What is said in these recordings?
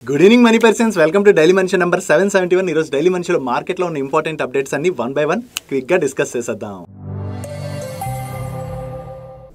Good evening money persons, welcome to daily మనిషి number 771. ఈరోజు daily మనిషిలో మార్కెట్లో ఉన్న ఇంపార్టెంట్ అప్డేట్స్ అన్ని వన్ బై వన్ క్విక్గా డిస్కస్ చేసేద్దాం.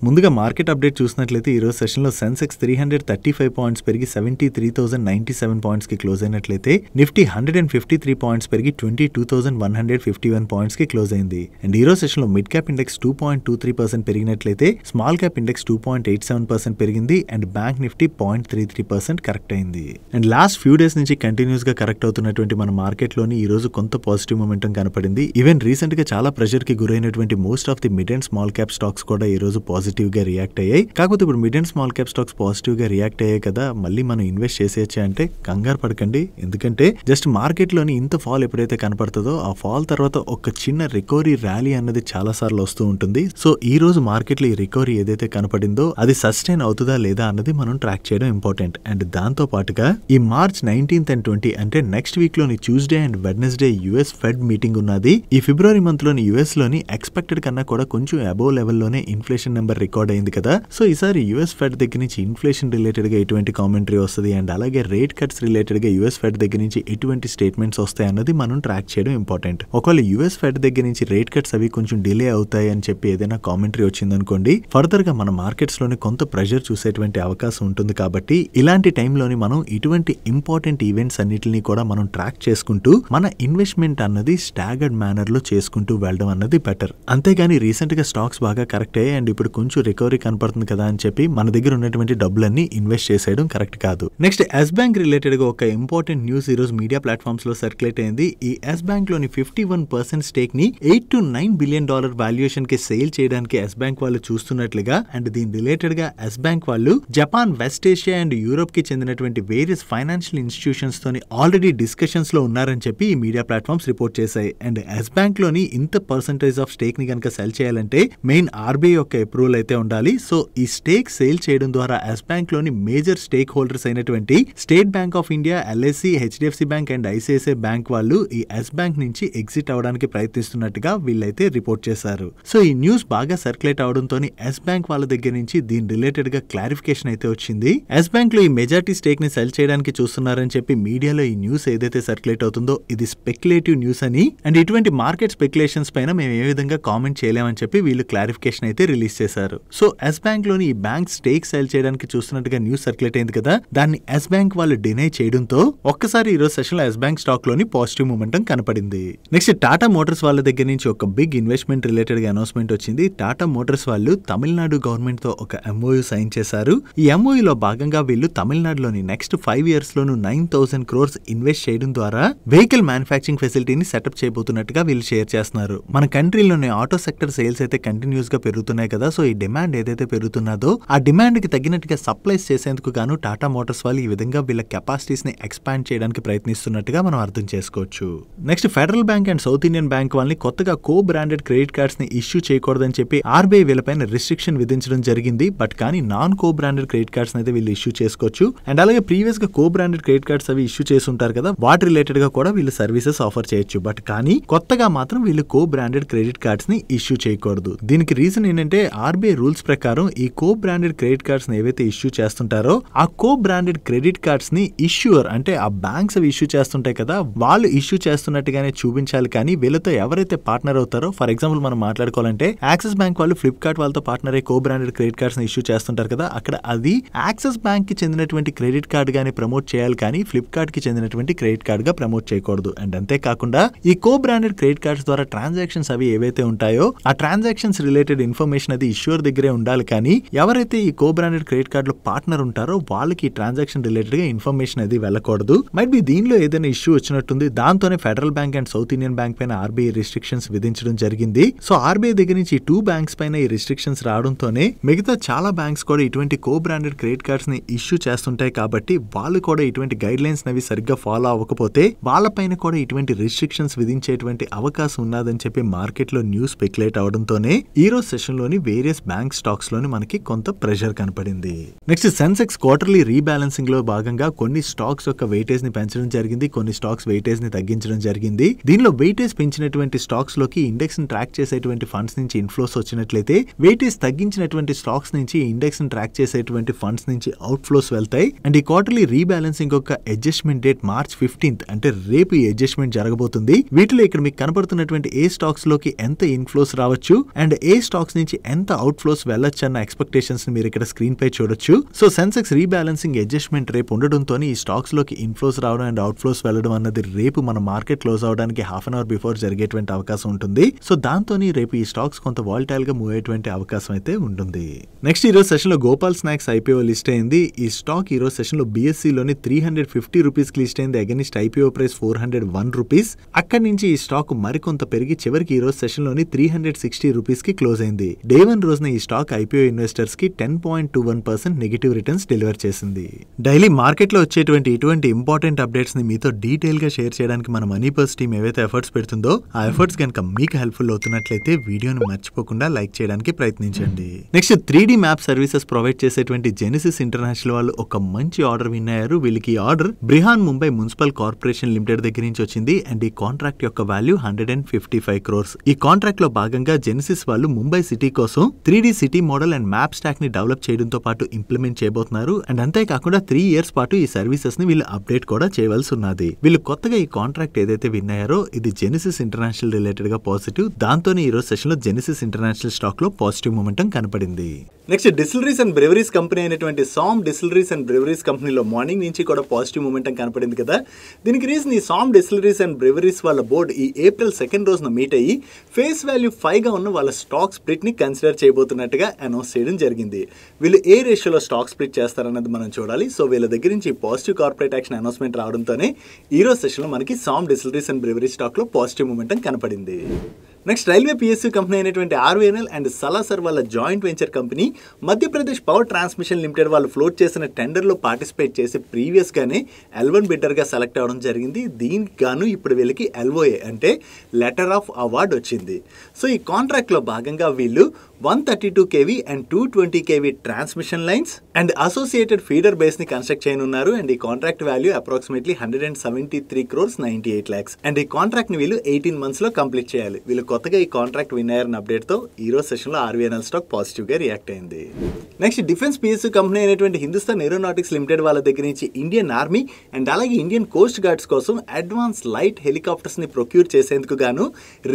ముందుగా మార్కెట్ అప్డేట్ చూసినట్లయితే ఈరోజు సెషన్లో సెన్సెక్స్ 335 పాయింట్స్ పెరిగి 73,097 పాయింట్స్కి క్లోజ్ అయినట్లయితే నిఫ్టీ 153 పాయింట్స్ పెరిగి 22,151 పాయింట్స్కి క్లోజ్ అయింది. అండ్ ఈరోజు సెషన్లో మిడ్ క్యాప్ ఇండెక్స్ 2.23% పెరిగినట్లయితే స్మాల్ క్యాప్ ఇండెక్స్ 2.87% పెరిగింది. అండ్ బ్యాంక్ నిఫ్టీ 0.33% కరెక్ట్ అయింది. అండ్ లాస్ట్ ఫ్యూ డేస్ నుంచి కంటిన్యూస్ గా కరెక్ట్ అవుతున్నటువంటి మన మార్కెట్లోని ఈ రోజు కొంత పాజిటివ్ మొమెంటం కనపడింది. ఈవెన్ రీసెంట్ గా చాలా ప్రెషర్ కి గురైనటువంటి most of the mid and small cap stocks కూడా ఈ రోజు పాజిటివ్ గా రియాక్ట్ అయ్యాయి. కాకపోతే ఇప్పుడు mid and small cap stocks positive గా రియాక్ట్ అయ్యాయి కదా, మళ్ళీ మనం ఇన్వెస్ట్ చేసేయచ్చా అంటే కంగారు పడకండి. ఎందుకంటే జస్ట్ మార్కెట్ లోని ఇంత ఫాల్ ఎప్పుడైతే కనపడుతుందో ఆ ఫాల్ తర్వాత ఒక చిన్న రికవరీ ర్యాలీ అన్నది చాలా సార్లు వస్తూ ఉంటుంది. సో ఈ రోజు మార్కెట్ లో ఈ రికవరీ ఏదైతే కనపడిందో అది సస్టైన్ అవుతుందా లేదా అన్నది మనం ట్రాక్ చేయడం ఇంపార్టెంట్. అండ్ దాంతో పాటుగా ఈ మార్చ్ 19th and 20 అంటే నెక్స్ట్ వీక్ లోని Tuesday and Wednesday US fed meeting ఉన్నది. ఈ ఫిబ్రవరి మంత్ లోని యుఎస్ లోని ఎక్స్పెక్టెడ్ కన్నా కూడా కొంచెం అబోవ్ లెవెల్ లోనే ఇన్ఫ్లేషన్ నెంబర్ రికార్డ్ అయింది కదా. సో ఈసారి యుఎస్ ఫెడ్ దగ్గర నుంచి ఇన్ఫ్లేషన్ రిలేటెడ్ గా ఎటువంటి కామెంటరీ వస్తుంది అండ్ అలాగే రేట్ కట్స్ రిలేటెడ్ గా యుఎస్ ఫెడ్ దగ్గర నుంచి ఎటువంటి స్టేట్మెంట్స్ వస్తాయి అన్నది మనం ట్రాక్ చేయడం ఇంపార్టెంట్. ఒకవేళ యుఎస్ ఫెడ్ దగ్గర నుంచి రేట్ కట్స్ అవి కొంచెం డిలే అవుతాయి అని చెప్పి ఏదైనా కామెంటరీ వచ్చిందనుకోండి, ఫర్దర్ గా మన మార్కెట్స్ లోని కొంత ప్రెషర్ చూసేటువంటి అవకాశం ఉంటుంది. కాబట్టి ఇలాంటి టైంలోని మనం ఇటువంటి ఇంపార్టెంట్ ఈవెంట్స్ అన్నిటిని కూడా మనం ట్రాక్ చేసుకుంటూ మన ఇన్వెస్ట్మెంట్ అన్నది స్టాగర్డ్ మేనర్ లో చేసుకుంటూ వెళ్ళడం అన్నది బెటర్. అంతేగాని రీసెంట్ గా స్టాక్స్ బాగా కరెక్ట్ అయ్యాయి అండ్ ఇప్పుడు కొంచెం రికవరీ కనపడుతుంది కదా అని చెప్పి మన దగ్గర ఉన్నటువంటి డబ్బులన్నీ ఇన్వెస్ట్ చేసేయడం కరెక్ట్ కాదు. నెక్స్ట్ ఎస్ బ్యాంక్ రిలేటెడ్ గా ఒక ఇంపార్టెంట్ న్యూస్ ఈ రోజు మీడియా ప్లాట్ఫామ్స్ లో సర్క్యులేట్ అయింది. ఈ ఎస్ బ్యాంక్ లోని 51% స్టేక్ ని $8 to $9 billion వాల్యుయేషన్ కి సేల్ చేయడానికి ఎస్ బ్యాంక్ వాళ్ళు చూస్తున్నట్లుగా అండ్ దీని రిలేటెడ్ గా ఎస్ బ్యాంక్ వాళ్ళు Japan, west Asia and Europe కి చెందినటువంటి వేరియస్ ఫైనాన్షియల్ ఇన్స్టిట్యూషన్స్ తోని ఆల్రెడీ డిస్కషన్స్ లో ఉన్నారని చెప్పి ఈ మీడియా ప్లాట్ఫామ్స్ రిపోర్ట్ చేశాయి. అండ్ ఎస్ బ్యాంక్ లోని ఇంత పర్సెంటేజ్ ఆఫ్ స్టేక్ ని కనుక సెల్ చేయాలంటే మెయిన్ ఆర్బీఐ యొక్క అప్రూవల్ అయితే ఉండాలి. సో ఈ స్టేక్ సేల్ చేయడం ద్వారా ఎస్ బ్యాంక్ లోని మేజర్ స్టేక్ హోల్డర్స్ అయినటువంటి state bank of India, LIC, HDFC bank and ICICI bank వాళ్ళు ఈ ఎస్ బ్యాంక్ నుంచి ఎగ్జిట్ అవడానికి ప్రయత్నిస్తున్నట్టుగా వీళ్ళైతే రిపోర్ట్ చేశారు. సో ఈ న్యూస్ బాగా సర్క్యులేట్ అవడంతో ఎస్ బ్యాంక్ వాళ్ళ దగ్గర నుంచి దీని రిలేటెడ్ గా క్లారిఫికేషన్ అయితే వచ్చింది. ఎస్ బ్యాంక్ లో ఈ మెజారిటీ స్టేక్ ని సెల్ చేయడానికి చూస్తున్నారని చెప్పి మీడియాలో ఈ న్యూస్ ఏదైతే సర్క్యులేట్ అవుతుందో ఇది స్పెక్యులేటివ్ న్యూస్ అని అండ్ ఇటువంటి మార్కెట్ స్పెక్యులేషన్స్ పైన మేము ఏ విధంగా కామెంట్ చేయలేమని చెప్పి వీళ్ళు క్లారిఫికేషన్ అయితే రిలీజ్ చేశారు. సో ఎస్ బ్యాంక్ లోని ఈ బ్యాంక్ స్టేక్ సేల్ చేయడానికి చూస్తున్నట్టుగా న్యూస్ సర్క్యులేట్ అయింది కదా, దాన్ని ఎస్ బ్యాంక్ వాళ్ళు డినై చేయడంతో ఒక్కసారి ఈ రోజు సెషన్ లో ఎస్ బ్యాంక్ స్టాక్ లోని పాజిటివ్ మూమెంటం కనపడింది. నెక్స్ట్ టాటా మోటార్స్ వాళ్ళ దగ్గర నుంచి ఒక బిగ్ ఇన్వెస్ట్మెంట్ రిలేటెడ్ గా అనౌన్స్మెంట్ వచ్చింది. టాటా మోటార్స్ వాళ్ళు తమిళనాడు గవర్నమెంట్ తో ఒక ఎంఓయూ సైన్ చేశారు. ఈ ఎంఓయూ లో భాగంగా వీళ్ళు తమిళనాడులోని నెక్స్ట్ 5 years లోను 9,000 crores ఇన్వెస్ట్ చేయడం ద్వారా వెహికల్ మ్యానుఫ్యాక్చరింగ్ ఫెసిలిటీని సెటప్ చేయబోతున్నట్టుగా వీళ్ళు షేర్ చేస్తున్నారు. మన కంట్రీలోని ఆటో సెక్టర్ సేల్స్ అయితే కంటిన్యూస్ గా పెరుగుతున్నాయి కదా. సో ఈ డిమాండ్ ఏదైతే పెరుగుతున్నదో ఆ డిమాండ్ కి తగినట్టుగా సప్లైస్ చేసేందుకు గాను టాటా మోటార్స్ వాళ్ళు ఈ విధంగా వీళ్ళ కెపాసిటీస్ ని ఎక్స్పాండ్ చేయడానికి ప్రయత్నిస్తున్నట్టుగా మనం అర్థం చేసుకోవచ్చు. Next federal bank and south Indian bank వాళ్ళని కొత్తగా కో బ్రాండెడ్ క్రెడిట్ కార్డ్స్ ని ఇష్యూ చేయకూడదని చెప్పి ఆర్బీఐ వీళ్ళపైన రిస్ట్రిక్షన్ విధించడం జరిగింది. బట్ కానీ non co branded credit cards అయితే వీళ్ళు ఇష్యూ చేసుకోవచ్చు. అండ్ అలాగే ప్రీవియస్ గా కో బ్రాండెడ్ క్రెడిట్ కార్డ్స్ అవి ఇష్యూ చేసి ఉంటారు కదా, వాటి రిలేటెడ్ గా కూడా వీళ్ళు సర్వీసెస్ ఆఫర్ చేయొచ్చు. బట్ కానీ కొత్తగా మాత్రం వీళ్ళు కో బ్రాండెడ్ క్రెడిట్ కార్డ్స్ ని ఇష్యూ చేయకూడదు. దీనికి రీజన్ ఏంటంటే ఆర్బీఐ రూల్స్ ప్రకారం ఈ కో బ్రాండెడ్ క్రెడిట్ కార్డ్స్ ని ఏవైతే ఇష్యూ చేస్తుంటారో ఆ కో బ్రాండెడ్ క్రెడిట్ కార్డ్స్ ని ఇష్యూర్ అంటే ఆ బ్యాంక్స్ అవి ఇష్యూ చేస్తుంటాయి కదా, వాళ్ళు ఇష్యూ చేస్తున్నట్టుగానే చూపించాలి. కానీ వీళ్ళతో ఎవరైతే పార్ట్నర్ అవుతారో, ఫర్ ఎగ్జాంపుల్ మనం మాట్లాడుకోవాలంటే యాక్సిస్ బ్యాంక్ వాళ్ళు ఫ్లిప్కార్ట్ వాళ్ళతో పార్ట్నర్ అయ్యి కో బ్రాండెడ్ క్రెడిట్ కార్డ్స్ ని ఇష్యూ చేస్తుంటారు కదా, అక్కడ అది యాక్సిస్ బ్యాంక్ కి చెందినటువంటి క్రెడిట్ కార్డ్ గానీ ప్రమోట్ చేయాలి కానీ ఫ్లిప్కార్ట్ కి చెందినటువంటి క్రెడిట్ కార్డ్ గా ప్రమోట్ చేయకూడదు. అండ్ అంతేకాకుండా ఈ కో బ్రాండెడ్ క్రెడిట్ కార్డ్స్ ద్వారా ట్రాన్సాక్షన్స్ అవి ఏవైతే ఉంటాయో ఆ ట్రాన్సాక్షన్స్ రిలేటెడ్ ఇన్ఫర్మేషన్ అది ఇష్యూర్ దగ్గరే ఉండాలి. కానీ ఎవరైతే ఈ కో బ్రాండెడ్ క్రెడిట్ కార్డ్ లో పార్ట్నర్ ఉంటారో వాళ్ళకి ఈ ట్రాన్సాక్షన్ రిలేటెడ్ గా ఇన్ఫర్మేషన్ అది వెళ్ళకూడదు. మైట్ బి దీనిలో ఏదైనా ఇష్యూ వచ్చినట్టుంది. దాంతోనే federal bank and south Indian bank పైన ఆర్బీఐ రిస్ట్రిక్షన్స్ విధించడం జరిగింది. సో ఆర్బీఐ దగ్గర నుంచి ఈ 2 బ్యాంక్స్ పైన ఈ రిస్ట్రిక్షన్స్ రావడంతోనే మిగతా చాలా బ్యాంక్స్ కూడా ఇటువంటి కో బ్రాండెడ్ క్రెడిట్ కార్డ్స్ ని ఇష్యూ చేస్తుంటాయి. కాబట్టి వాళ్ళు కూడా ఇటువంటి గైడ్ లైన్స్ అవి సరిగ్గా ఫాలో అవ్వకపోతే వాళ్ళపైన కూడా ఇటువంటి రిస్ట్రిక్షన్స్ విధించేటువంటి అవకాశం ఉన్నదని చెప్పి మార్కెట్ లో న్యూస్ స్పెక్యులేట్ అవడంతోనే ఈ రోజు సెషన్ లోని వేరియస్ యుఎస్ బ్యాంక్ స్టాక్స్ లోని మనకి కొంత ప్రెషర్ కనపడింది. నెక్స్ట్ సెన్సెక్స్ క్వార్టర్లీ రీబ్యాలెన్సింగ్ లో భాగంగా కొన్ని స్టాక్స్ యొక్క వెయిటేజ్ ని పెంచడం జరిగింది, కొన్ని స్టాక్స్ వెయిటేజ్ ని తగ్గించడం జరిగింది. దీనిలో వెయిటేజ్ పెంచినటువంటి స్టాక్స్ లోకి ఇండెక్స్ ని ట్రాక్ చేసేటువంటి ఫండ్స్ నుంచి ఇన్ఫ్లోస్ వచ్చినట్లయితే, వెయిటేజ్ తగ్గించినటువంటి స్టాక్స్ నుంచి ఇండెక్స్ ని ట్రాక్ చేసేటువంటి ఫండ్స్ నుంచి అవుట్ ఫ్లోస్ వెళ్తాయి. అండ్ ఈ క్వార్టర్లీ రీబ్యాలెన్సింగ్ యొక్క అడ్జస్ట్మెంట్ డేట్ మార్చ్ 15th, అంటే రేపు ఈ అడ్జస్ట్మెంట్ జరగబోతుంది. వీటిలో ఇక్కడ మీకు కనపడుతున్నటువంటి ఏ స్టాక్స్ లోకి ఎంత ఇన్ఫ్లోస్ రావచ్చు అండ్ ఏ స్టాక్స్ నుంచి ఎంత అవుట్ ఫ్లోస్ వెళ్ళొచ్చు అన్న ఎక్స్పెక్టేషన్స్ ని మీరు ఇక్కడ స్క్రీన్ పై చూడొచ్చు. సో సెన్సెక్స్ రీబ్యాలెన్సింగ్ అడ్జస్ట్మెంట్ రేపు ఉండడంతో ఈ స్టాక్స్ లోకి ఇన్ఫ్లోస్ రావడం అండ్ అవుట్ ఫ్లోస్ వెళ్ళడం అన్నది రేపు మన మార్కెట్ క్లోజ్ అవడానికి హాఫ్ అన్ అవర్ బిఫోర్ జరిగేటువంటి అవకాశం ఉంటుంది. సో దాంతో రేపు ఈ స్టాక్స్ కొంత వాలటైల్ గా మూవ్ అయ్యేటువంటి అవకాశం అయితే ఉంటుంది. నెక్స్ట్ ఈ రోజు సెషన్ లో గోపాల్ స్నాక్స్ ఐపీఓ లిస్ట్ అయింది. ఈ స్టాక్ ఈ రోజు సెషన్ లో బిఎస్సి లోని 350 రూపీస్ కి లిస్ట్ అయింది. Against IPO price 401 rupees. అక్కడి నుంచి ఈ స్టాక్ మరికొంత పెరిగి చివరికి ఈ రోజు సెషన్ లోని 360 రూపీస్ కి క్లోజ్ అయింది. డే 1 రోజున ఈ స్టాక్ ఐపీఓ ఇన్వెస్టర్స్ కి 10.21% నెగటివ్ రిటర్న్స్ డెలివర్ చేసింది. డైలీ మార్కెట్ లో వచ్చేటువంటి ఇటువంటి ఇంపార్టెంట్ అప్డేట్స్ ని మీతో డీటెయిల్ గా షేర్ చేయడానికి మన మనీ పర్స్ టీమ్ ఏవైతే ఎఫర్ట్స్ పెడుతుందో ఆ ఎఫర్ట్స్ కనుక మీకు హెల్ప్ఫుల్ అవుతున్నట్లయితే వీడియోని మర్చిపోకుండా లైక్ చేయడానికి ప్రయత్నించండి. Next 3D map services provide చేసేటువంటి జెనిసిస్ ఇంటర్నేషనల్ వాళ్ళు ఒక మంచి ఆర్డర్ విన్ అయ్యారు. వీళ్ళకి order Brihan Mumbai municipal corporation limited దగ్గర నుంచి వచ్చింది అండ్ ఈ కాంట్రాక్ట్ యొక్క వాల్యూ 155 crores. ఈ కాంట్రాక్ట్ లో భాగంగా జెనిసిస్ వాళ్ళు ముంబై సిటీ కోసం 3D city model and map stock ని డెవలప్ చేయడంతో పాటు ఇంప్లిమెంట్ చేయబోతున్నారు. అండ్ అంతేకాకుండా 3 years పాటు ఈ సర్వీసెస్ ని వీళ్ళు అప్డేట్ కూడా చేయవలసి ఉన్నది. వీళ్ళు కొత్తగా ఈ కాంట్రాక్ట్ ఏదైతే విన్ అయ్యారో ఇది జెనిసిస్ ఇంటర్నేషనల్ రిలేటెడ్ గా పాజిటివ్. దాంతోనే ఈ రోజు సెషన్ లో జెనిసిస్ ఇంటర్నేషనల్ స్టాక్ లో పాజిటివ్ మొమెంటం కనపడింది. Next distilleries and breweries company అయినటువంటి సామ్ డిస్టిలరీస్ అండ్ బ్రెవరీస్ కంపెనీలో మార్నింగ్ నుంచి కూడా పాజిటివ్ మొమెంటం కనపడింది కదా. దీనికి రీజన్ ఈ సామ్ డిస్టిలరీస్ అండ్ బ్రెవరీస్ వాళ్ళ బోర్డు ఈ April 2nd రోజున మీట్ అయ్యి ఫేస్ వాల్యూ 5 గా ఉన్న వాళ్ళ స్టాక్ స్ప్లిట్ ని కన్సిడర్ చేయబోతున్నట్టుగా అనౌన్స్ చేయడం జరిగింది. వీళ్ళు ఏ రేషియోలో స్టాక్ స్ప్లిట్ చేస్తారన్నది మనం చూడాలి. సో వీళ్ళ దగ్గర నుంచి పాజిటివ్ కార్పొరేట్ యాక్షన్ అనౌన్స్మెంట్ రావడంతోనే ఈ రోజు సెషన్ లో మనకి Som distilleries and breweries stock లో పాజిటివ్ మొమెంటం కనపడింది. నెక్స్ట్ రైల్వే పిఎస్యూ కంపెనీ అయినటువంటి ఆర్వీఎన్ఎల్ అండ్ సలాసర్ వాళ్ళ joint venture company Madhya Pradesh power transmission limited వాళ్ళు ఫ్లోట్ చేసిన టెండర్లో పార్టిసిపేట్ చేసి ప్రీవియస్ గానే L1 బిడ్డర్ గా సెలెక్ట్ అవ్వడం జరిగింది. దీనికి గాను ఇప్పుడు వీళ్ళకి LOA అంటే లెటర్ ఆఫ్ అవార్డ్ వచ్చింది. సో ఈ కాంట్రాక్ట్ లో భాగంగా వీళ్ళు 132 kV and 220 kV transmission lines and associated feeder base ని కన్స్ట్రక్ట్ చేయనున్నారు. అండ్ ఈ contract value approximately 173 crores 98 lakhs. And ఈ కాంట్రాక్ట్ ని వీళ్ళు 18 months లో కంప్లీట్ చేయాలి. వీళ్ళు కొత్తగా ఈ కాంట్రాక్ట్ విన్ అయ్యారన్న అప్డేట్ తో ఈ రోజు సెషన్ లో ఆర్వీఎన్ఎల్ స్టాక్ పాజిటివ్ గా రియాక్ట్ అయింది. నెక్స్ట్ డిఫెన్స్ పిఎస్యూ కంపెనీ అయినటువంటి హిందుస్థాన్ ఏరోనాటిక్స్ లిమిటెడ్ వాళ్ళ దగ్గర నుంచి ఇండియన్ ఆర్మీ అండ్ అలాగే ఇండియన్ కోస్ట్ గార్డ్స్ కోసం అడ్వాన్స్ లైట్ హెలికాప్టర్స్ ని ప్రొక్యూర్ చేసేందుకు గాను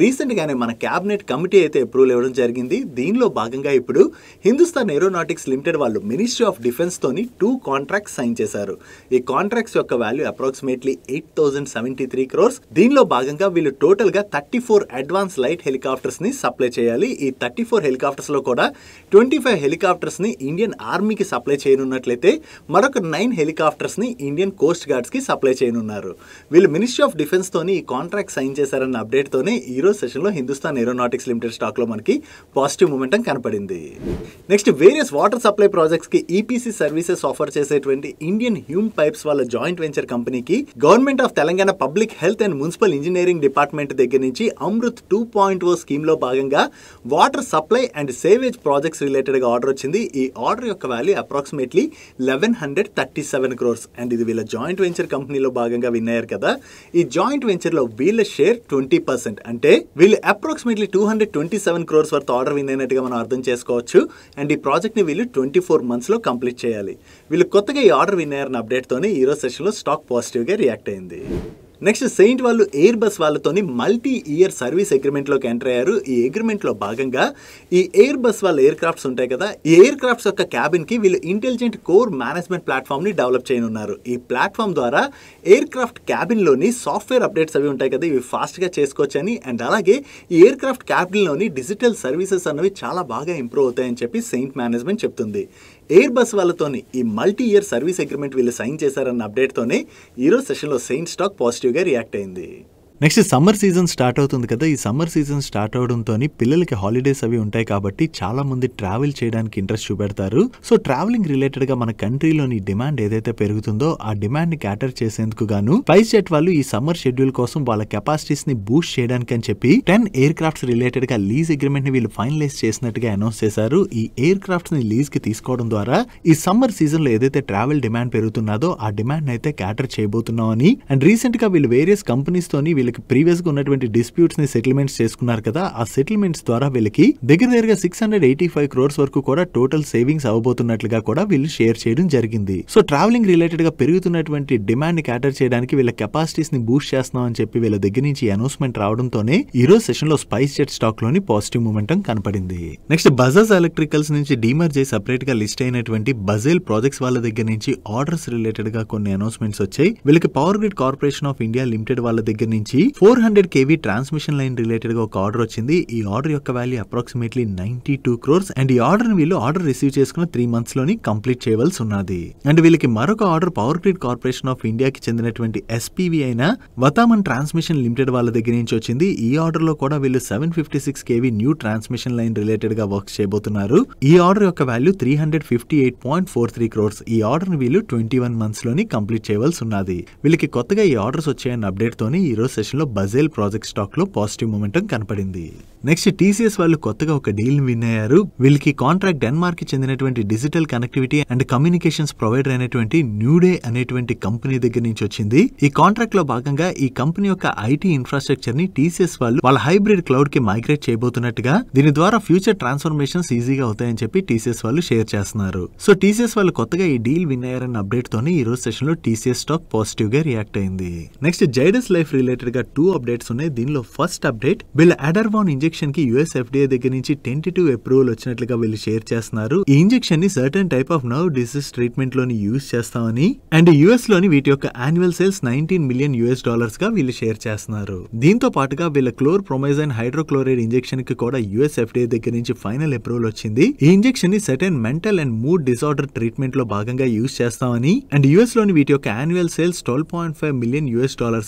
రీసెంట్ గానే మన క్యాబినెట్ కమిటీ అయితే అప్రూవల్ ఇవ్వడం జరిగింది. దీనిలో భాగంగా ఇప్పుడు హిందుస్థాన్ ఏరోనాటిక్స్ లిమిటెడ్ వాళ్ళు మినిస్ట్రీ ఆఫ్ డిఫెన్స్ తోని 2 కాంట్రాక్ట్స్ సైన్ చేశారు. ఈ కాంట్రాక్ట్స్ యొక్క వాల్యూ అప్రాక్సిమేట్లీ 8,073 crores. దీనిలో భాగంగా వీళ్ళు టోటల్ గా 34 అడ్వాన్స్ లైట్ హెలికాప్టర్స్ ని సప్లై చేయాలి. ఈ 34 హెలికాప్టర్స్ లో కూడా 25 హెలికాప్టర్స్ ని ఇండియన్ ఆర్మీకి సప్లై చేయనున్నట్లయితే మరొక 9 హెలికాప్టర్స్ ని ఇండియన్ కోస్ట్ గార్డ్స్ కి సప్లై చేయనున్నారు. వీళ్ళు మినిస్ట్రీ ఆఫ్ డిఫెన్స్ తోని ఈ కాంట్రాక్ట్ సైన్ చేశారన్న అప్డేట్ తోనే ఈ రోజు సెషన్ లో హిందుస్థాన్ ఏరోనాటిక్స్ లిమిటెడ్ స్టాక్ లో మనకి పాజిటివ్ మొమెంటం కనపడింది. Next various water supply projects కి ఈపీసీ సర్వీసెస్ ఆఫర్ చేసేటువంటి ఇండియన్ హ్యూమ్ పైప్స్ వాళ్ళ జాయింట్ వెంచర్ కంపెనీకి government of Telangana public health and municipal engineering department దగ్గర నుంచి అమృత్ 2.0 స్కీమ్ లో భాగంగా water supply and savage projects related గా ఆర్డర్ వచ్చింది. ఈ ఆర్డర్ యొక్క వాల్యూ అప్రాక్సిమేట్లీ 1137 crores. అండ్ ఇది వీళ్ళ జాయింట్ వెంచర్ కంపెనీలో భాగంగా విన్ అయ్యారు కదా. ఈ జాయింట్ వెంచర్ లో వీళ్ళ షేర్ 20%, అంటే వీళ్ళు approximately 227 crores worth order win అయినట్టుగా మనం అర్థం చేసుకోవచ్చు. అండ్ ఈ ప్రాజెక్ట్ ని వీళ్ళు 24 months లో కంప్లీట్ చేయాలి. వీళ్ళు కొత్తగా ఈ ఆర్డర్ విన్ అయ్యారన్న అప్డేట్ తోనే ఈ రోజు సెషన్ లో స్టాక్ పాజిటివ్ గా రియాక్ట్ అయింది. నెక్స్ట్ సెయింట్ వాళ్ళు ఎయిర్ బస్ వాళ్ళతోని మల్టీ ఇయర్ సర్వీస్ అగ్రిమెంట్ లోకి ఎంటర్ అయ్యారు. ఈ అగ్రిమెంట్ లో భాగంగా ఈ ఎయిర్ బస్ వాళ్ళ ఎయిర్ క్రాఫ్ట్స్ ఉంటాయి కదా, ఈ ఎయిర్ క్రాఫ్ట్స్ యొక్క క్యాబిన్ కి వీళ్ళు ఇంటెలిజెంట్ కోర్ మేనేజ్మెంట్ ప్లాట్ఫామ్ ని డెవలప్ చేయనున్నారు. ఈ ప్లాట్ఫామ్ ద్వారా ఎయిర్ క్రాఫ్ట్ క్యాబిన్ లోని సాఫ్ట్వేర్ అప్డేట్స్ అవి ఉంటాయి కదా, ఇవి ఫాస్ట్ గా చేసుకోవచ్చని అండ్ అలాగే ఈ ఎయిర్ క్రాఫ్ట్ క్యాబిన్ లోని డిజిటల్ సర్వీసెస్ అన్నవి చాలా బాగా ఇంప్రూవ్ అవుతాయని చెప్పి సెయింట్ మేనేజ్మెంట్ చెప్తుంది. ఎయిర్ బస్ వాళ్ళతోని ఈ మల్టీ ఇయర్ సర్వీస్ అగ్రిమెంట్ వీళ్ళు సైన్ చేశారన్న అప్డేట్ తోనే ఈ రోజు సెషన్ లో సెయింట్ స్టాక్ పాజిటివ్ గా రియాక్ట్ అయింది. నెక్స్ట్ సమ్మర్ సీజన్ స్టార్ట్ అవుతుంది కదా, ఈ సమ్మర్ సీజన్ స్టార్ట్ అవడంతో పిల్లలకి హాలిడేస్ అవి ఉంటాయి కాబట్టి చాలా మంది ట్రావెల్ చేయడానికి ఇంట్రెస్ట్ చూపెడతారు. సో ట్రావెలింగ్ రిలేటెడ్ గా మన కంట్రీలోని డిమాండ్ ఏదైతే పెరుగుతుందో ఆ డిమాండ్ ని క్యాటర్ చేసేందుకు గాను స్పైస్ జెట్ వాళ్ళు ఈ సమ్మర్ షెడ్యూల్ కోసం వాళ్ళ కెపాసిటీస్ ని బూస్ట్ చేయడానికి అని చెప్పి 10 ఎయిర్ క్రాఫ్ట్స్ రిలేటెడ్ గా లీజ్ అగ్రిమెంట్ ని వీళ్ళు ఫైనలైజ్ చేసినట్టుగా అనౌన్స్ చేశారు. ఈ ఎయిర్ క్రాఫ్ట్స్ ని లీజ్ కి తీసుకోవడం ద్వారా ఈ సమ్మర్ సీజన్ లో ఏదైతే ట్రావెల్ డిమాండ్ పెరుగుతున్నదో ఆ డిమాండ్ అయితే క్యాటర్ చేయబోతున్నామని, అండ్ రీసెంట్ గా వీళ్ళు వేరియస్ కంపెనీస్ తోని వీళ్ళకి ప్రీవియస్ గా ఉన్నటువంటి డిస్ప్యూట్స్ ని సెటిల్మెంట్స్ చేసుకున్నారు కదా, ఆ సెటిల్మెంట్స్ ద్వారా వీళ్ళకి దగ్గరగా 685 crores వరకు కూడా టోటల్ సేవింగ్స్ అవబోతున్నట్లుగా కూడా వీళ్ళు షేర్ చేయడం జరిగింది. సో ట్రావెలింగ్ రిలేటెడ్ గా పెరుగుతున్నటువంటి డిమాండ్ ని క్యాటర్ చేయడానికి వీళ్ళ కెపాసిటీస్ ని బూస్ట్ చేస్తున్నాం అని చెప్పి వీళ్ళ దగ్గర నుంచి అనౌన్స్మెంట్ రావడంతోనే ఈ రోజు సెషన్ లో స్పైస్ జెట్ స్టాక్ లోని పాజిటివ్ మూమెంటం కనపడింది. నెక్స్ట్ బజాజ్ ఎలక్ట్రికల్స్ నుంచి డీమర్జ్ చేసి సెపరేట్ గా లిస్ట్ అయినటువంటి బజేల్ ప్రాజెక్ట్స్ వాళ్ళ దగ్గర నుంచి ఆర్డర్స్ రిలేటెడ్ గా కొన్ని అనౌన్స్మెంట్స్ వచ్చాయి. వీళ్ళకి power grid corporation of India limited వాళ్ళ దగ్గర నుంచి 400 kV ట్రాన్స్మిషన్ లైన్ రిలేటెడ్ గా ఒక ఆర్డర్ వచ్చింది. ఈ ఆర్డర్ యొక్క వాల్యూ అప్రాక్సిమేట్లీ 92 crores అండ్ ఈ ఆర్డర్ ని వీళ్ళు ఆర్డర్ రిసీవ్ చేసుకున్న 3 months లోని కంప్లీట్ చేయవలసి ఉన్నది. అండ్ వీళ్ళకి మరొక order power grid corporation of ఇండియాకి చెందినటువంటి ఎస్పీవీ అయిన వతామన్ ట్రాన్స్మిషన్ లిమిటెడ్ వాళ్ళ దగ్గర నుంచి వచ్చింది. ఈ ఆర్డర్ లో కూడా వీళ్ళు 756 kV new transmission line related గా వర్క్ చేయబోతున్నారు. ఈ ఆర్డర్ యొక్క వాల్యూ 358.43 crores. ఈ ఆర్డర్ ని వీళ్ళు 21 months లోని కంప్లీట్ చేయవలసి ఉన్నది. వీళ్ళకి కొత్తగా ఈ ఆర్డర్స్ వచ్చాయన్న అప్డేట్ తోని ఈ రోజు సెషన్ లో బజేల్ ప్రాజెక్ట్ స్టాక్ లో పాజిటివ్ మూమెంటం కనపడింది. నెక్స్ట్ టీసీఎస్ వాళ్ళు కొత్తగా ఒక డీల్ విన్ అయ్యారు. వీళ్ళకి కాంట్రాక్ట్ డెన్మార్క్ కి చెందినటువంటి digital connectivity and communications provider అయినటువంటి న్యూడే అనేటువంటి కంపెనీ దగ్గర నుంచి వచ్చింది. ఈ కాంట్రాక్ట్ లో భాగంగా ఈ కంపెనీ యొక్క ఐటీ ఇన్ఫ్రాస్ట్రక్చర్ ని టీసీఎస్ వాళ్ళు వాళ్ళ హైబ్రిడ్ క్లౌడ్ కి మైగ్రేట్ చేయబోతున్నట్టుగా, దీని ద్వారా ఫ్యూచర్ ట్రాన్స్ఫర్మేషన్స్ ఈజీగా అవుతాయని చెప్పి టీసీఎస్ వాళ్ళు షేర్ చేస్తున్నారు. సో టీసీఎస్ వాళ్ళు కొత్తగా ఈ డీల్ విన్ అయ్యారన్న అప్డేట్ తోనే ఈ రోజు సెషన్ లో టీసీఎస్ స్టాక్ పాజిటివ్ గా రియాక్ట్ అయింది. నెక్స్ట్ జైడస్ లైఫ్ రిలేటెడ్ గా 2 అప్డేట్స్ ఉన్నాయి. దీనిలో ఫస్ట్ అప్డేట్ వీళ్ళ అడర్వాన్ ఇంజెక్షన్ కి యుఎస్ ఎఫ్డీఏ దగ్గర నుంచి టెంటేటివ్ అప్రూవల్ వచ్చినట్లుగా వీళ్ళు షేర్ చేస్తున్నారు. ఈ ఇంజెక్షన్ ని certain type of nerve disease treatment లోని యూజ్ చేస్తామని, అండ్ యుఎస్ లోని వీటి యొక్క యాన్యువల్ సేల్స్ $19 million గా వీళ్ళు షేర్ చేస్తున్నారు. దీంతో పాటుగా వీళ్ళ క్లోర్ప్రొమైజైన్ హైడ్రోక్లోరైడ్ ఇంజెక్షన్ కి కూడా యుఎస్ ఎఫ్డీఏ దగ్గర నుంచి ఫైనల్ అప్రూవల్ వచ్చింది. ఈ ఇంజెక్షన్ ని certain mental and mood disorder treatment లో భాగంగా యూజ్ చేస్తామని, అండ్ యుఎస్ లోని వీటి యొక్క యాన్యువల్ సేల్స్ $12.5 million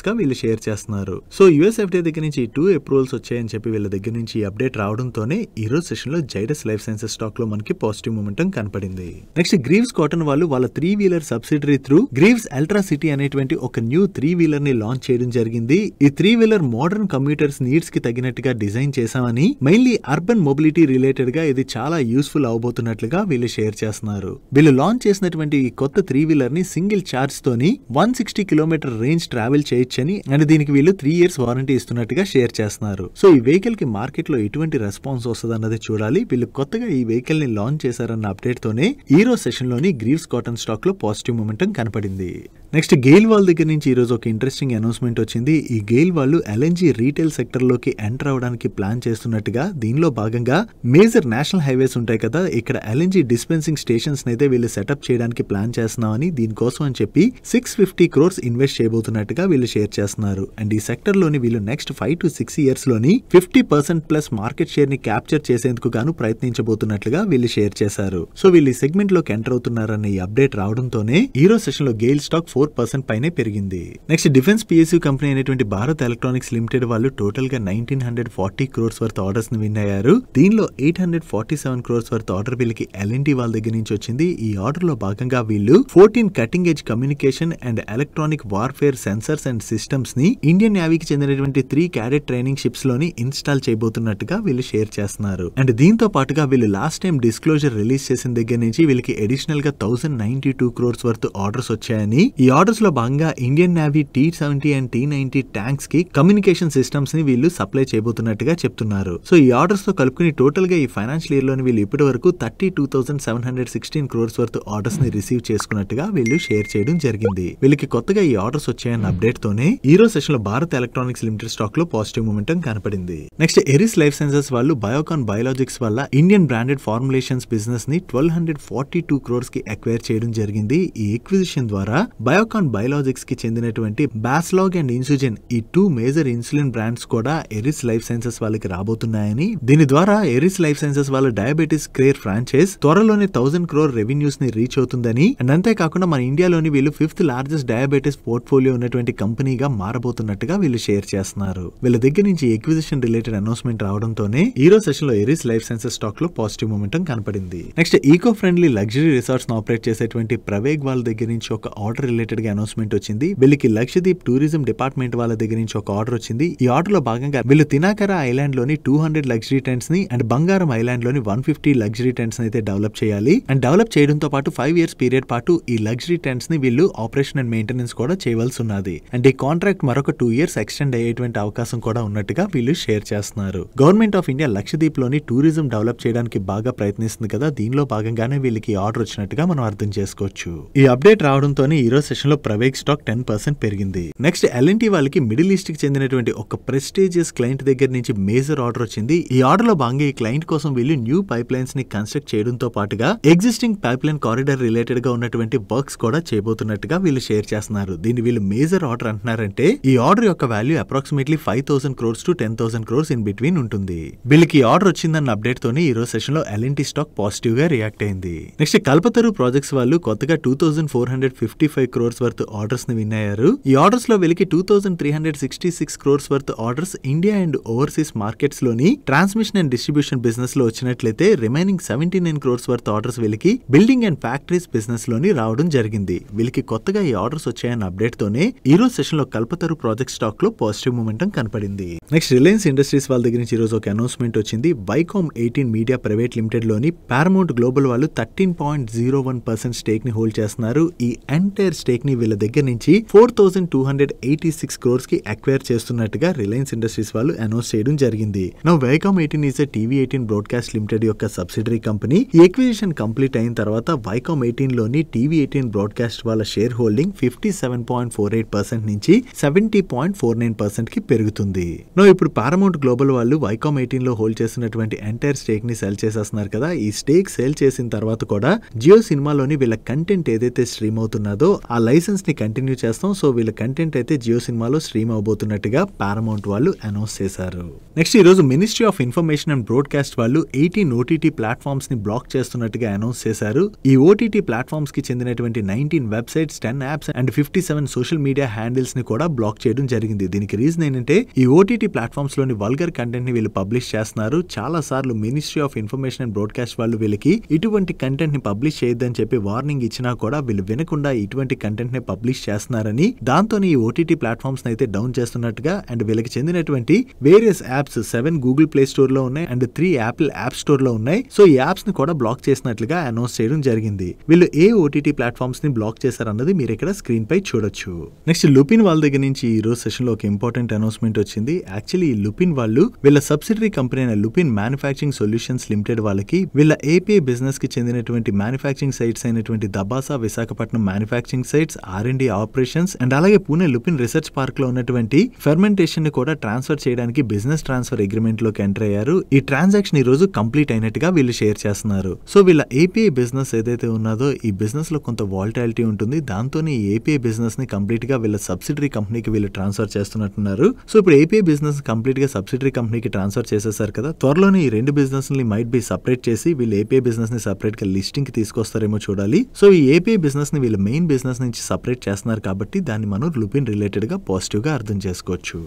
గా వీళ్ళు షేర్ చేస్తున్నారు. సో యుఎస్ ఎఫ్డీఏ దగ్గర నుంచి 2 అప్రూవల్స్ వచ్చాయని చెప్పి వీళ్ళ దగ్గర నుంచి ఈ అప్డేట్ రావడంతోనే ఈ రోజు సెషన్ లో జైడస్ లైఫ్ సైన్సెస్ స్టాక్ లో మనకి పాజిటివ్ మూమెంటం కనపడింది. నెక్స్ట్ గ్రీవ్స్ కాటన్ వాళ్ళు వాళ్ళ 3-wheeler subsidiary through Greaves ultra city అనేటువంటి ఒక న్యూ 3-wheeler ని లాంచ్ చేయడం జరిగింది. ఈ 3-wheeler మోడర్న్ కమ్యూటర్స్ నీడ్స్ కి తగినట్టుగా డిజైన్ చేశామని, మెయిన్లీ అర్బన్ మొబిలిటీ రిలేటెడ్ గా ఇది చాలా యూస్ఫుల్ అవబోతున్నట్లుగా వీళ్ళు షేర్ చేస్తున్నారు. వీళ్ళు లాంచ్ చేసినటువంటి ఈ కొత్త 3-wheeler ని సింగిల్ చార్జ్ తోని 160 km రేంజ్ ట్రావెల్ చేయొచ్చని, అండ్ దీనికి వీళ్ళు 3 years వారంటీ ఇస్తున్నట్టుగా షేర్ చేస్తున్నారు. సో ఈ వెహికల్ కి మార్కెట్ లో ఎటువంటి రెస్పాన్స్ వస్తుంది అన్నది చూడాలి. వీళ్ళు కొత్తగా ఈ వెహికల్ ని లాంచ్ చేశారన్న అప్డేట్ తోనే ఈ రోజు సెషన్ లోని గ్రీవ్స్ కాటన్ స్టాక్ లో పాజిటివ్ మూమెంటం కనపడింది. నెక్స్ట్ గెయిల్ వాళ్ళ దగ్గర నుంచి ఈ రోజు ఒక ఇంట్రెస్టింగ్ అనౌన్స్మెంట్ వచ్చింది. ఈ గెయిల్ వాళ్ళు ఎల్ఎన్జీ రీటైల్ సెక్టర్ లోకి ఎంటర్ అవడానికి ప్లాన్ చేస్తున్నట్టుగా, దీనిలో భాగంగా మేజర్ నేషనల్ హైవేస్ ఉంటాయి కదా, ఇక్కడ ఎల్ఎన్జీ డిస్పెన్సింగ్ స్టేషన్స్ అయితే వీళ్ళు సెటప్ చేయడానికి ప్లాన్ చేస్తున్నామని, దీనికోసం అని చెప్పి 650 crores ఇన్వెస్ట్ చేయబోతున్నట్టుగా వీళ్ళు షేర్ చేస్తున్నారు. అండ్ ఈ సెక్టర్ లోని వీళ్ళు నెక్స్ట్ 5 to 6 years లోని 50%+ మార్కెట్ షేర్ ని క్యాప్చర్ చేసేందుకు గాను ప్రయత్నించబోతున్నట్లుగా వీళ్ళు షేర్ చేశారు. సో వీళ్ళు ఈ సెగ్మెంట్ లోకి ఎంటర్ అవుతున్నారన్న ఈ అప్డేట్ రావడంతోనే ఈ రోజు సెషన్ లో గెయిల్ స్టాక్ 4% పైనే పెరిగింది. నెక్స్ట్ డిఫెన్స్ పిఎస్యూ కంపెనీ అయినటువంటి భారత్ ఎలక్ట్రానిక్స్ లిమిటెడ్ వాళ్ళు టోటల్ గా 1940 crores వర్త్ ఆర్డర్స్ ని విన్ అయ్యారు. దీనిలో 847 crores వర్త్ ఆర్డర్ వీళ్ళకి ఎల్ఎన్టీ వాళ్ళ దగ్గర నుంచి వచ్చింది. ఈ ఆర్డర్ లో భాగంగా వీళ్ళు 14 cutting edge communication and electronic warfare sensors and systems ని ఇండియన్ నేవీకి చెందినటువంటి 3 క్యాడెట్ ట్రైనింగ్ షిప్స్ లోని ఇన్స్టాల్ చేయబోతున్నట్టుగా వీళ్ళు షేర్ చేస్తున్నారు. అండ్ దీంతో పాటుగా వీళ్ళు లాస్ట్ టైం డిస్క్లోజర్ రిలీజ్ చేసిన దగ్గర నుంచి వీళ్ళకి అడిషనల్ గా 1092 crores వర్త్ ఆర్డర్స్ వచ్చాయని, ఈ ఆర్డర్స్ లో భాగంగా Indian navy T-70 and T-90 tanks కి కమ్యూనికేషన్ సిస్టమ్స్ ని వీళ్ళు సప్లై చేయబోతున్నట్టుగా చెప్తున్నారు. సో ఈ ఆర్డర్స్ తో కలుపుకుని టోటల్ గా ఈ ఫైనాన్షియల్ ఇయర్ లోని వీళ్ళు ఇప్పటి వరకు 32,716 crores వర్త్ ఆర్డర్స్ ని రిసీవ్ చేసుకున్నట్టుగా వీళ్ళు షేర్ చేయడం జరిగింది. వీళ్ళకి కొత్తగా ఈ ఆర్డర్స్ వచ్చాయన్న అప్డేట్ తోనే ఈ రోజు సెషన్ లో భారత్ ఎలక్ట్రానిక్స్ లిమిటెడ్ స్టాక్ లో పాజిటివ్ మూమెంటం కనపడింది. నెక్స్ట్ ఎరిస్ లైఫ్ సైన్సెస్ వాళ్ళు బయోకాన్ బయోలాజిక్స్ వల్ల ఇండియన్ బ్రాండెడ్ ఫార్ములేషన్స్ బిజినెస్ ని 1242 crores కి అక్వైర్ చేయడం జరిగింది. ఈ ఎక్విజిషన్ ద్వారా బయోకాన్ బయోలాజిక్స్ కి చెందినటువంటి బాస్లాగ్ అండ్ ఇన్సుజిన్ ఈ 2 మేజర్ ఇన్సులిన్ బ్రాండ్స్ కూడా ఎరిస్ లైఫ్ సైన్సెస్ వాళ్ళకి రాబోతున్నాయని, దీని ద్వారా ఎరిస్ లైఫ్ సైన్సెస్ వాళ్ళ డయాబెటిస్ కేర్ ఫ్రాంచైజ్ త్వరలోనే 1000 crore రెవెన్యూస్ ని రీచ్ అవుతుందని, అండ్ అంతేకాకుండా మన ఇండియాలోని వీళ్ళు 5th largest డయాబెటిస్ పోర్ట్ఫోలియో ఉన్నటువంటి కంపెనీగా మారబోతున్నట్టు చేయబోతున్నట్టుగా వీళ్ళు షేర్ చేస్తున్నారు. వీళ్ళ దగ్గర నుంచి ఎక్విజిషన్ రిలేటెడ్ అనౌన్స్మెంట్ రావడంతోనే ఈ రోజు సెషన్ లో ఎరిస్ లైఫ్ సైన్సెస్ స్టాక్ లో పాజిటివ్ మొమెంటం కనపడింది. Next eco friendly luxury resorts operate చేసేటువంటి ప్రవేగ్ వాళ్ళ దగ్గర నుంచి ఒక ఆర్డర్ రిలేటెడ్ గా అనౌన్స్మెంట్ వచ్చింది. వీళ్ళకి లక్షద్వీప్ టూరిజం డిపార్ట్మెంట్ వాళ్ళ దగ్గర నుంచి ఒక ఆర్డర్ వచ్చింది. ఈ ఆర్డర్ లో భాగంగా వీళ్ళు తినాకర ఐలాండ్ లోని 200 లగ్జరీ టెంట్స్ ని అండ్ బంగారం ఐలాండ్ లోని 150 లగ్జరీ టెంట్స్ అయితే డెవలప్ చేయాలి. అండ్ డెవలప్ చేయడంతో పాటు 5 years పీరియడ్ పాటు ఈ లగ్జరీ టెంట్స్ ని వీళ్ళు ఆపరేషన్ అండ్ మెయింటెనెన్స్ కూడా చేయవలసి ఉన్నది. అండ్ ఈ కాంట్రాక్ట్ మరొక 2 years ఎక్స్టెండ్ అయ్యేటువంటి అవకాశం కూడా ఉన్నట్టుగా వీళ్ళు షేర్ చేస్తున్నారు. గవర్నమెంట్ ఆఫ్ ఇండియా లక్షద్వీప్ లోని టూరిజం డెవలప్ చేయడానికి బాగా ప్రయత్నిస్తుంది కదా, దీనిలో భాగంగానే వీళ్ళకి ఆర్డర్ వచ్చినట్టుగా మనం అర్థం చేసుకోవచ్చు. ఈ అప్డేట్ రావడంతోనే ఈ రోజు సెషన్ లో ప్రైవేట్ స్టాక్ 10% పెరిగింది. నెక్స్ట్ ఎల్ఎన్టీ వాళ్ళకి మిడిల్ ఈస్ట్ కి చెందినటువంటి ఒక ప్రెస్టీజియస్ క్లయింట్ దగ్గర నుంచి మేజర్ ఆర్డర్ వచ్చింది. ఈ ఆర్డర్ లో భాగంగా ఈ క్లయింట్ కోసం వీళ్ళు న్యూ పైప్ లైన్స్ ని కన్స్ట్రక్ట్ చేయడంతో పాటుగా existing pipe line corridor related గా ఉన్నటువంటి వర్క్స్ కూడా చేయబోతున్నట్టుగా వీళ్ళు షేర్ చేస్తున్నారు. దీన్ని వీళ్ళు మేజర్ ఆర్డర్ అంటున్నారంటే ఈ ఆర్డర్ యొక్క value approximately 5,000 crores to 10,000 crores in between ఉంటుంది. వీళ్ళకి ఆర్డర్ వచ్చిందన్న అప్డేట్ తోనే ఈ రోజు సెషన్ లో ఎల్ఎన్టీ స్టాక్ పాజిటివ్ గా రియాక్ట్ అయింది. నెక్స్ట్ కల్పతరు ప్రాజెక్ట్స్ వాళ్ళు కొత్తగా 2,455 crores వర్త్ ఆర్డర్స్ ని విన్ అయ్యారు. ఈ ఆర్డర్స్ లో వీళ్ళకి 2,366 crores worth orders India and overseas markets లోని ట్రాన్స్మిషన్ అండ్ డిస్ట్రిబ్యూషన్ బిజినెస్ లో వచ్చినట్లయితే రిమైనింగ్ 79 crores వర్త్ ఆర్డర్స్ వీళ్ళకి బిల్డింగ్ అండ్ ఫ్యాక్టరీస్ బిజినెస్ లోని రావడం జరిగింది. వీళ్ళకి కొత్తగా ఈ ఆర్డర్స్ వచ్చాయన్న అప్డేట్ తోనే ఈ రోజు సెషన్ లో కల్పతరు ప్రాజెక్ట్ స్టాక్ లో పాజిటివ్ మూమెంటం కనపడింది. నెక్స్ట్ రిలయన్స్ ఇండస్ట్రీస్ వాళ్ళ దగ్గర నుంచి ఈ రోజు ఒక అనౌన్స్మెంట్ వచ్చింది. వైకామ్ 18 మీడియా ప్రైవేట్ లిమిటెడ్ లోని పారమౌంట్ గ్లోబల్ వాళ్ళు 13.01% స్టేక్ ని హోల్డ్ చేస్తున్నారు. ఈ ఎంటైర్ స్టేక్ ని వీళ్ళ దగ్గర నుంచి 4,286 crores కి అక్వైర్ చేస్తున్నట్టుగా రిలయన్స్ ఇండస్ట్రీస్ వాళ్ళు అనౌన్స్ చేయడం జరిగింది. Now Viacom 18 is TV 18 broadcast limited యొక్క సబ్సిడరీ కంపెనీ. ఈ ఎక్విజిషన్ కంప్లీట్ అయిన తర్వాత వైకామ్ 18 లోని టీవీ 18 బ్రాడ్కాస్ట్ వాళ్ళ షేర్ హోల్డింగ్ 57.48% నుంచి 70.49% కి పెరుగుతుంది. నో ఇప్పుడు పారమౌంట్ గ్లోబల్ వాళ్ళు వైకామ్ 18 లో హోల్డ్ చేసినటువంటి ఎంటైర్ స్టేక్ ని సెల్ చేసేస్తున్నారు కదా. ఈ స్టేక్ సేల్ చేసిన తర్వాత కూడా జియో సినిమాలోని వీళ్ళ కంటెంట్ ఏదైతే స్ట్రీమ్ అవుతున్నదో ఆ లైసెన్స్ ని కంటిన్యూ చేస్తాం. సో వీళ్ళ కంటెంట్ అయితే జియో సినిమాలో స్ట్రీమ్ అవబోతున్నట్టుగా పారమౌంట్ వాళ్ళు అనౌన్స్ చేశారు. నెక్స్ట్ ఈ రోజు ministry of information and broadcast వాళ్ళు 18 ఓటీటీ ప్లాట్ఫామ్స్ ని బ్లాక్ చేస్తున్నట్టుగా అనౌన్స్ చేశారు. ఈ ఓటీటీ ప్లాట్ఫామ్స్ కి చెందినటువంటి 19 websites, 10 apps and 57 social media handles ని కూడా బ్లాక్ చేయడం జరిగింది. దీనికి రీజన్ ఏంటంటే ఈ ఓటీటీ ప్లాట్ఫామ్స్ లోని వల్గర్ కంటెంట్ ని వీళ్ళు పబ్లిష్ చేస్తున్నారు. చాలా సార్లు ministry of information and broadcast వాళ్ళు వీళ్ళకి ఇటువంటి కంటెంట్ ని పబ్లిష్ చేయొద్దని చెప్పి వార్నింగ్ ఇచ్చినా కూడా వీళ్ళు వినకుండా ఇటువంటి కంటెంట్ ని పబ్లిష్ చేస్తున్నారని, దాంతో ఈ ఓటీటీ ప్లాట్ఫామ్స్ అయితే డౌన్ చేస్తున్నట్టుగా అండ్ వీళ్ళకి చెందినటువంటి various apps 7 Google play store లో ఉన్నాయి అండ్ 3 యాపిల్ యాప్ స్టోర్ లో ఉన్నాయి. సో ఈ యాప్స్ ని కూడా బ్లాక్ చేసినట్లుగా అనౌన్స్ చేయడం జరిగింది. వీళ్ళు ఏ ఓటీటీ ప్లాట్ఫామ్స్ ని బ్లాక్ చేశారన్నది మీరు ఇక్కడ స్క్రీన్ పై చూడొచ్చు. నెక్స్ట్ లుపిన్ వాళ్ళ దగ్గర నుంచి ఈ రోజు సెషన్ లో ఒక ఇంపార్టెంట్ అనౌన్స్మెంట్ వచ్చింది. యాక్చువల్లీ ఈ లుపిన్ వాళ్ళు వీళ్ళ సబ్సిడరీ కంపెనీ అయిన లుపిన్ మ్యానుఫ్యాక్చరింగ్ సొల్యూషన్స్ లిమిటెడ్ వాళ్ళకి వీళ్ళ ఏపీఐ బిజినెస్ కి చెందినటువంటి మ్యానుఫ్యాక్చరింగ్ సైట్స్ అయినటువంటి Dabhasa, Visakhapatnam manufacturing sites, R&D operations and అలాగే పూణే లుపిన్ రీసెర్చ్ పార్క్ లో ఉన్నటువంటి ఫెర్మెంటేషన్ ని కూడా ట్రాన్స్ఫర్ చేయడానికి బిజినెస్ ట్రాన్స్ఫర్ అగ్రిమెంట్ లోకి ఎంటర్ అయ్యారు. ఈ ట్రాన్సాక్షన్ ఈ రోజు కంప్లీట్ అయినట్టుగా వీళ్ళు షేర్ చేస్తున్నారు. సో వీళ్ళ ఏపీఐ బిజినెస్ ఏదైతే ఉన్నదో ఈ బిజినెస్ లో కొంత వాలటాలిటీ ఉంటుంది. దాంతోనే ఈ ఏపీఐ బిజినెస్ ని కంప్లీట్ గా వీళ్ళ సబ్సిడరీ కంపెనీకి వీళ్ళు ట్రాన్స్ఫర్ చేస్తున్నట్టున్నారు. సో ఇప్పుడు ఏపీఐ బిజినెస్ కంప్లీట్ గా సబ్సిడరీ కంపెనీకి ట్రాన్స్ఫర్ చేసేసారు కదా. త్వరలోనే ఈ రెండు బిజినెస్ ని మైట్ బి సపరేట్ చేసి వీళ్ళు ఏపీఐ బిజినెస్ ని సపరేట్ గా లిస్టింగ్ కి తీసుకొస్తారేమో చూడాలి. సో ఈ ఏపీఐ బిజినెస్ ని వీళ్ళ మెయిన్ బిజినెస్ నుంచి సపరేట్ చేస్తున్నారు కాబట్టి దాన్ని మనం లుపిన్ రిలేటెడ్ గా పాజిటివ్ గా అర్థం చేసుకోవచ్చు.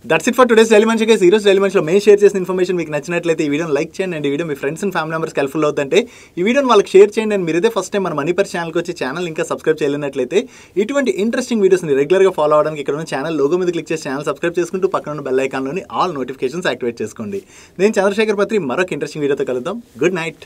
That's it for today's daily munch guys. ఈ రోజు డైలీ మంచ్లో మేము షేర్ చేసిన ఇన్ఫర్మేషన్ మీకు నచ్చినట్లయితే ఈ వీడియోని లైక్ చేయండి అండ్ ఈ video me friends and family మెంబర్స్కి హెల్ప్ఫుల్ అవుతుంటే ఈ వీడియోని వాళ్ళకి షేర్ చేయండి. అండ్ మీరైతే ఫస్ట్ టైం మన మనీ పర్ ఛానల్కి వచ్చి ఛానల్ ఇంకా సబ్స్క్రైబ్ చేయలేనట్లయితే ఇటువంటి ఇంట్రెస్టింగ్ వీడియోస్ని రెగ్యులర్గా ఫాలో అవడానికి ఇక్కడ ఉన్న ఛానల్ లోగో మీద క్లిక్ చేసి ఛానల్ సబ్స్క్రైబ్ చేసుకుంటూ పక్కన ఉన్న బెల్ ఐకాన్లోని ఆల్ నోటిఫికేషన్స్ యాక్టివేట్ చేసుకోండి. నేను చంద్రశేఖర్ పత్రి మరొక ఇంట్రెస్టింగ్ వీడియోతో కలుద్దాం. Good night.